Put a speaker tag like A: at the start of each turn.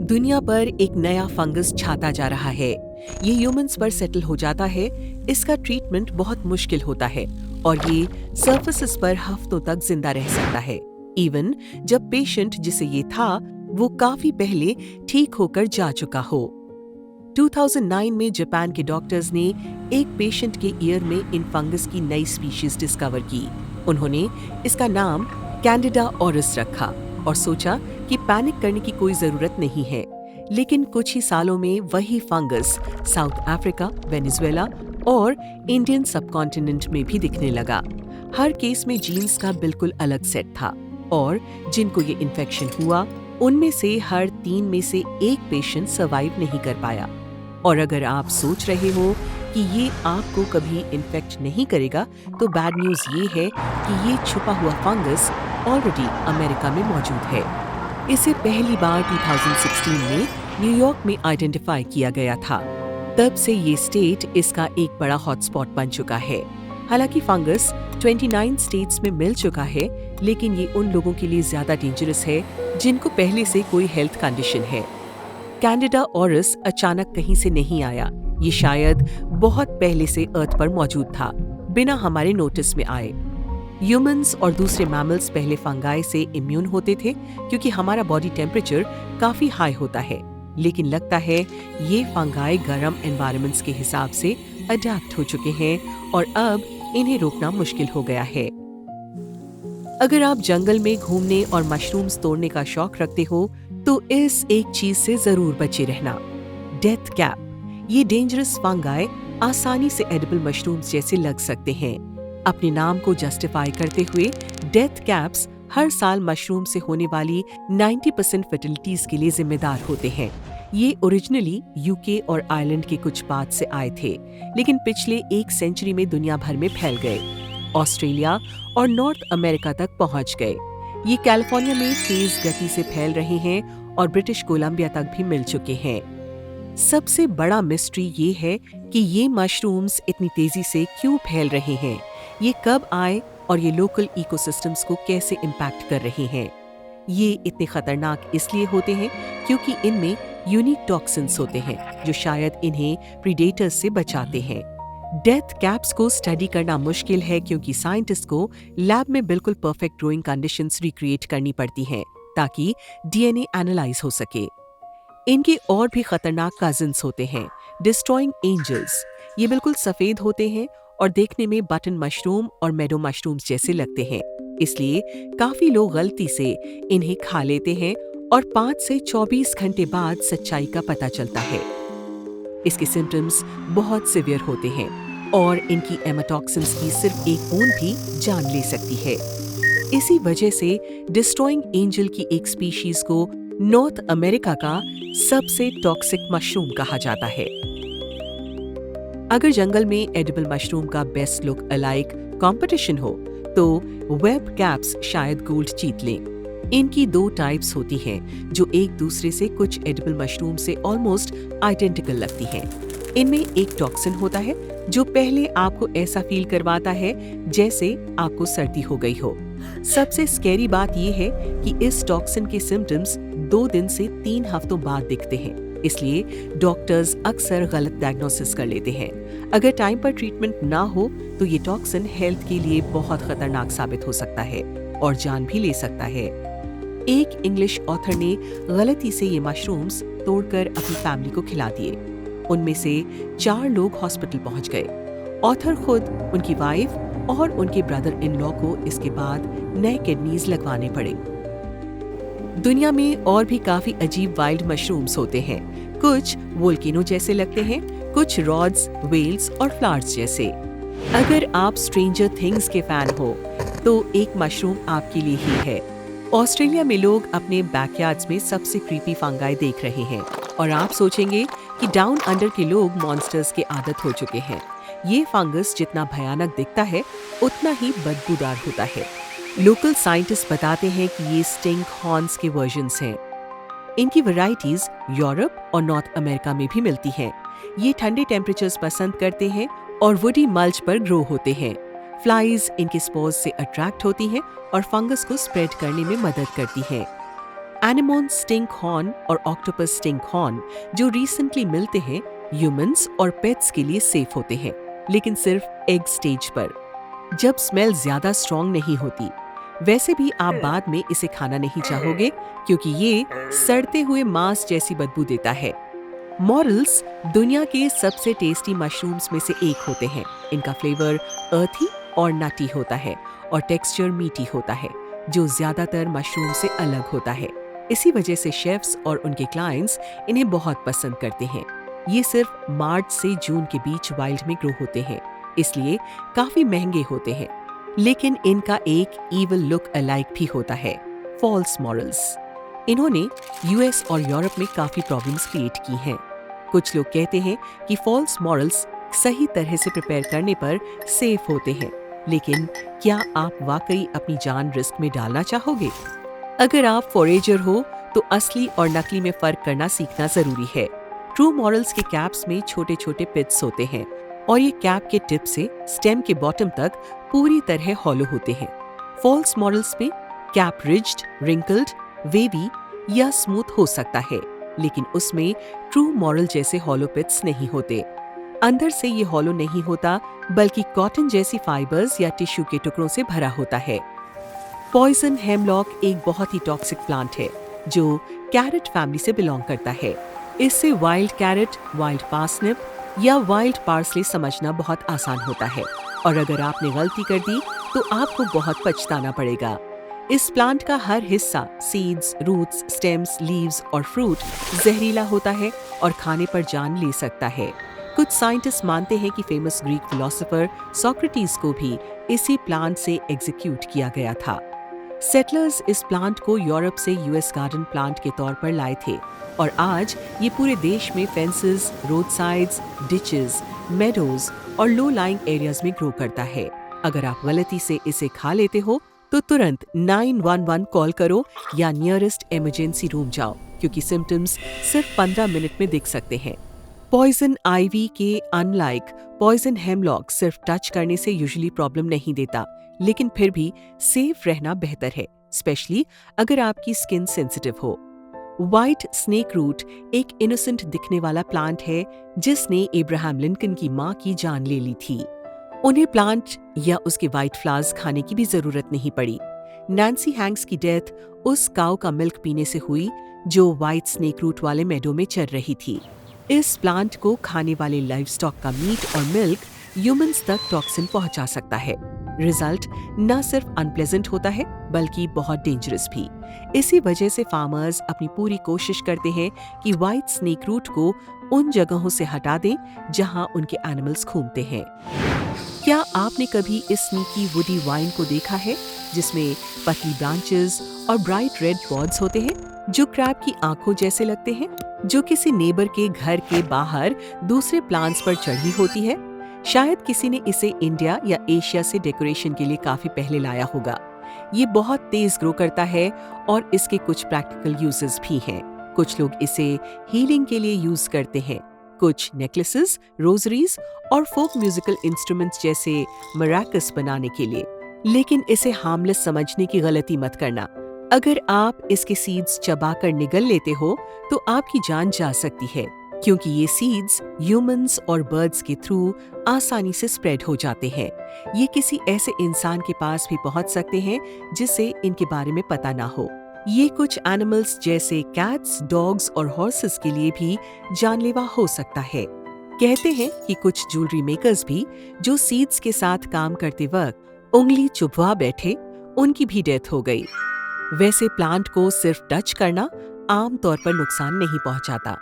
A: दुनिया पर एक नया फंगस छाता जा रहा है। ये ह्यूमंस पर सेटल हो जाता है। इसका ट्रीटमेंट बहुत मुश्किल होता है और ये सर्फेसिस पर हफ्तों तक जिंदा रह सकता है, इवन जब पेशेंट जिसे ये था वो काफी पहले ठीक होकर जा चुका हो। 2009 में जापान के डॉक्टर्स ने एक पेशेंट के ईयर में इन फंगस की नई स्पीशीज डिस्कवर की। उन्होंने इसका नाम कैंडिडा ऑरिस रखा और सोचा कि पैनिक करने की कोई जरूरत नहीं है। लेकिन कुछ ही सालों में वही फंगस साउथ अफ्रीका, वेनेजुएला और इंडियन सबकॉन्टिनेंट में भी दिखने लगा। हर केस में जीन्स का बिल्कुल अलग सेट था और जिनको ये इन्फेक्शन हुआ उनमें से हर 3 में से एक पेशेंट सर्वाइव नहीं कर पाया। और अगर आप सोच रहे हो कि ये आपको कभी इन्फेक्ट नहीं करेगा, तो बैड न्यूज़ ये है कि ये छुपा हुआ फंगस ऑलरेडी अमेरिका में मौजूद है। इसे पहली बार 2016 में न्यूयॉर्क में आइडेंटिफाई किया गया था। तब से ये स्टेट इसका एक बड़ा हॉटस्पॉट बन चुका है। हालांकि फंगस 29 स्टेट्स में मिल चुका है, लेकिन ये उन लोगों के लिए ज्यादा डेंजरस है जिनको पहले से कोई हेल्थ कंडीशन है। कैंडिडा ऑरिस अचानक कहीं से नहीं आया। ये शायद बहुत पहले से अर्थ पर मौजूद था, बिना हमारे नोटिस में आए। ह्यूमंस और दूसरे मैमल्स पहले फंगाई से इम्यून होते थे क्योंकि हमारा बॉडी टेम्परेचर काफी हाई होता है, लेकिन लगता है ये फंगाई गर्म एनवायरनमेंट्स के हिसाब से अडैप्ट हो चुके हैं और अब इन्हें रोकना मुश्किल हो गया है। अगर आप जंगल में घूमने और मशरूम्स तोड़ने का शौक रखते हो तो इस एक चीज से जरूर बचे रहना, डेथ कैप। ये डेंजरस फंगाई आसानी से एडिबल मशरूम्स जैसे लग सकते हैं। अपने नाम को जस्टिफाई करते हुए डेथ कैप्स हर साल मशरूम से होने वाली 90% फर्टिलिटीज के लिए जिम्मेदार होते हैं। ये ओरिजिनली यूके और आयरलैंड के कुछ पार्ट से आए थे, लेकिन पिछले 1 सेंचुरी में दुनिया भर में फैल गए, ऑस्ट्रेलिया और नॉर्थ अमेरिका तक पहुंच गए। ये कैलिफोर्निया में तेज गति से फैल रहे हैं और ब्रिटिश कोलंबिया तक भी मिल चुके हैं। सबसे बड़ा मिस्ट्री ये है कि ये मशरूम्स इतनी तेजी से क्यों फैल रहे हैं, ये कब आए और ये लोकल इकोसिस्टम्स को कैसे इम्पैक्ट कर रहे हैं। ये इतने खतरनाक इसलिए होते हैं क्योंकि इनमें यूनिक टॉक्सिन्स होते हैं जो शायद इन्हें प्रीडेटर्स से बचाते हैं। डेथ कैप्स को स्टडी करना मुश्किल है क्योंकि साइंटिस्ट को लैब में बिल्कुल परफेक्ट ग्रोइंग कंडीशंस रिक्रिएट करनी पड़ती हैं ताकि डीएनए एनालाइज हो सके। इनके और भी खतरनाक कजिन्स होते हैं, डिस्ट्रॉइंग एंजल्स। ये बिल्कुल सफेद होते हैं और देखने में बटन मशरूम और मेडो मशरूम्स जैसे लगते हैं, इसलिए काफी लोग गलती से इन्हें खा लेते हैं और 5 से 24 घंटे बाद सच्चाई का पता चलता है। इसके सिम्टम्स बहुत सिवियर होते हैं और इनकी एमाटॉक्सिन्स की सिर्फ एक बूंद भी जान ले सकती है। इसी वजह से डिस्ट्रॉइंग एंजल की एक स्पीशीज को नॉर्थ अमेरिका का सबसे टॉक्सिक मशरूम कहा जाता है। अगर जंगल में एडिबल मशरूम का बेस्ट लुक अलाइक कंपटीशन हो तो वेब कैप्स शायद गोल्ड जीत लें। इनकी 2 टाइप्स होती हैं जो एक दूसरे से कुछ एडिबल मशरूम से ऑलमोस्ट आइडेंटिकल लगती हैं। इनमें एक टॉक्सिन होता है जो पहले आपको ऐसा फील करवाता है जैसे आपको सर्दी हो गई हो। सबसे स्कैरी बात यह है कि इस टॉक्सिन के सिम्टम्स 2 दिन से 3 हफ्तों बाद दिखते हैं, इसलिए डॉक्टर्स अक्सर गलत डायग्नोसिस कर लेते हैं। अगर टाइम पर ट्रीटमेंट ना हो तो ये टॉक्सिन हेल्थ के लिए बहुत खतरनाक साबित हो सकता है और जान भी ले सकता है। एक इंग्लिश ऑथर ने गलती से ये मशरूम्स तोड़कर अपनी फैमिली को खिला दिए। उनमें से 4 लोग हॉस्पिटल पहुंच गए। ऑथर खुद, उनकी वाइफ और उनके ब्रदर इन लॉ को इसके बाद नए किडनीज लगवाने पड़े। दुनिया में और भी काफी अजीब वाइल्ड मशरूम्स होते हैं। कुछ वोल्केनो जैसे लगते हैं, कुछ रॉड्स, वेल्स और फ्लावर्स जैसे। अगर आप स्ट्रेंजर थिंग्स के फैन हो तो एक मशरूम आपके लिए ही है। ऑस्ट्रेलिया में लोग अपने बैकयार्ड्स में सबसे क्रीपी फंगाई देख रहे हैं और आप सोचेंगे कि डाउन अंडर के लोग मॉन्स्टर्स के आदत हो चुके हैं। ये फंगस जितना भयानक दिखता है उतना ही बदबूदार होता है। लोकल साइंटिस्ट बताते हैं कि ये स्टिंक हॉर्न्स के वर्जन्स हैं। इनकी वैरायटीज यूरोप और नॉर्थ अमेरिका में भी मिलती हैं। ये ठंडे टेम्परेचर्स पसंद करते हैं और वुडी मल्च पर ग्रो होते हैं। फ्लाइज इनके स्पोर्स से अट्रैक्ट होती हैं और फंगस को स्प्रेड करने में मदद करती हैं। एनेमोन स्टिंक हॉर्न और ऑक्टोपस स्टिंक हॉर्न जो रिसेंटली मिलते हैं ह्यूमंस और पेट्स के लिए सेफ होते हैं, लेकिन सिर्फ एग स्टेज पर, जब स्मेल ज्यादा स्ट्रॉन्ग नहीं होती। वैसे भी आप बाद में इसे खाना नहीं चाहोगे क्योंकि ये सड़ते हुए मांस जैसी बदबू देता है। मॉरल्स दुनिया के सबसे टेस्टी मशरूम्स में से एक होते हैं। इनका फ्लेवर अर्थी और नटी होता है और टेक्सचर मीठी होता है, जो ज्यादातर मशरूम से अलग होता है। इसी वजह से शेफ्स और उनके क्लाइंट्स इन्हें बहुत पसंद करते हैं। ये सिर्फ मार्च से जून के बीच वाइल्ड में ग्रो होते हैं, इसलिए काफी महंगे होते हैं। लेकिन इनका एक इविल लुक अलाइक भी होता है, फॉल्स मॉरल्स। इन्होंने यूएस और यूरोप में काफी प्रॉब्लम्स क्रिएट की हैं। कुछ लोग कहते हैं कि फॉल्स मॉरल्स सही तरह से प्रिपेयर करने पर सेफ होते हैं, लेकिन क्या आप वाकई अपनी जान रिस्क में डालना चाहोगे? अगर आप फॉरेजर हो तो असली और नकली में फर्क करना सीखना जरूरी है। ट्रू मॉरल्स के कैप्स में छोटे छोटे पिट्स होते हैं और ये कैप के टिप से स्टेम के बॉटम तक पूरी तरह हॉलो होते हैं। फॉल्स मॉरल्स में कैप रिज्ड, रिंकल्ड, वेवी या स्मूथ हो सकता है, लेकिन उसमें ट्रू मॉरल जैसे हॉलो पिट्स नहीं होते। अंदर से ये हॉलो नहीं होता, बल्कि कॉटन जैसी फाइबर्स या टिश्यू के टुकड़ों से भरा होता है। पॉइजन हेमलॉक एक बहुत ही टॉक्सिक प्लांट है जो कैरेट फैमिली से बिलोंग करता है। इससे वाइल्ड कैरेट, वाइल्ड पार्सनिप या वाइल्ड पार्सले समझना बहुत आसान होता है, और अगर आपने गलती कर दी तो आपको बहुत पछताना पड़ेगा। इस प्लांट का हर हिस्सा, सीड्स, रूट्स, स्टेम्स, लीव्स और फ्रूट जहरीला होता है और खाने पर जान ले सकता है। कुछ साइंटिस्ट मानते हैं कि फेमस ग्रीक फिलोसोफर सोक्रेटिस को भी इसी प्लांट से एग्जीक्यूट किया गया था। सेटलर्स इस प्लांट को यूरोप से यूएस गार्डन प्लांट के तौर पर लाए थे और आज ये पूरे देश में fences, road sides, ditches, meadows और लो लाइंग एरियाज में ग्रो करता है। अगर आप गलती से इसे खा लेते हो तो तुरंत 911 कॉल करो या नियरेस्ट इमरजेंसी रूम जाओ, क्योंकि सिम्टम्स सिर्फ 15 मिनट में दिख सकते हैं। पॉइजन आइवी के अनलाइक पॉइजन हेमलॉक सिर्फ टच करने से यूजुअली प्रॉब्लम नहीं देता, लेकिन फिर भी सेफ रहना बेहतर है, स्पेशली अगर आपकी स्किन सेंसिटिव हो। व्हाइट स्नेक रूट एक इनोसेंट दिखने वाला प्लांट है जिसने अब्राहम लिंकन की मां की जान ले ली थी। उन्हें प्लांट या उसके व्हाइट फ्लावर्स खाने की भी जरूरत नहीं पड़ी। नैन्सी हैंक्स की डेथ उस काऊ का मिल्क पीने से हुई जो व्हाइट स्नेक रूट वाले मेडो में चर रही थी। इस प्लांट को खाने वाले लाइव स्टॉक का मीट और मिल्क ह्यूमंस तक टॉक्सिन पहुंचा सकता है। रिजल्ट न सिर्फ अनप्लेजेंट होता है बल्कि बहुत डेंजरस भी। इसी वजह से फार्मर्स अपनी पूरी कोशिश करते हैं कि व्हाइट स्नेक रूट को उन जगहों से हटा दें जहां उनके एनिमल्स घूमते हैं। क्या आपने कभी इस स्नीकी वुडी वाइन को देखा है जिसमें पतली ब्रांचेस और ब्राइट रेड पॉड्स होते हैं जो क्रैब की आंखों जैसे लगते हैं, जो किसी नेबर के घर के बाहर दूसरे प्लांट्स पर चढ़ी होती है? शायद किसी ने इसे इंडिया या एशिया से डेकोरेशन के लिए काफी पहले लाया होगा। ये बहुत तेज ग्रो करता है और इसके कुछ प्रैक्टिकल यूजेस भी हैं। कुछ लोग इसे हीलिंग के लिए यूज करते हैं, कुछ नेकलेसेस, रोजरीज और फोक म्यूजिकल इंस्ट्रूमेंट्स जैसे मराकस बनाने के लिए। लेकिन इसे हार्मलेस समझने की गलती मत करना। अगर आप इसके सीड्स चबाकर निगल लेते हो तो आपकी जान जा सकती है, क्योंकि ये सीड्स ह्यूमंस और बर्ड्स के थ्रू आसानी से स्प्रेड हो जाते हैं। ये किसी ऐसे इंसान के पास भी पहुंच सकते हैं जिसे इनके बारे में पता ना हो। ये कुछ एनिमल्स जैसे कैट्स, डॉग्स और हॉर्सेस के लिए भी जानलेवा हो सकता है। कहते हैं कि कुछ ज्वेलरी मेकर्स भी जो सीड्स के साथ काम करते वक्त उंगली चुभवा बैठे, उनकी भी डेथ हो गई। वैसे प्लांट को सिर्फ टच करना आम तौर पर नुकसान नहीं पहुंचाता।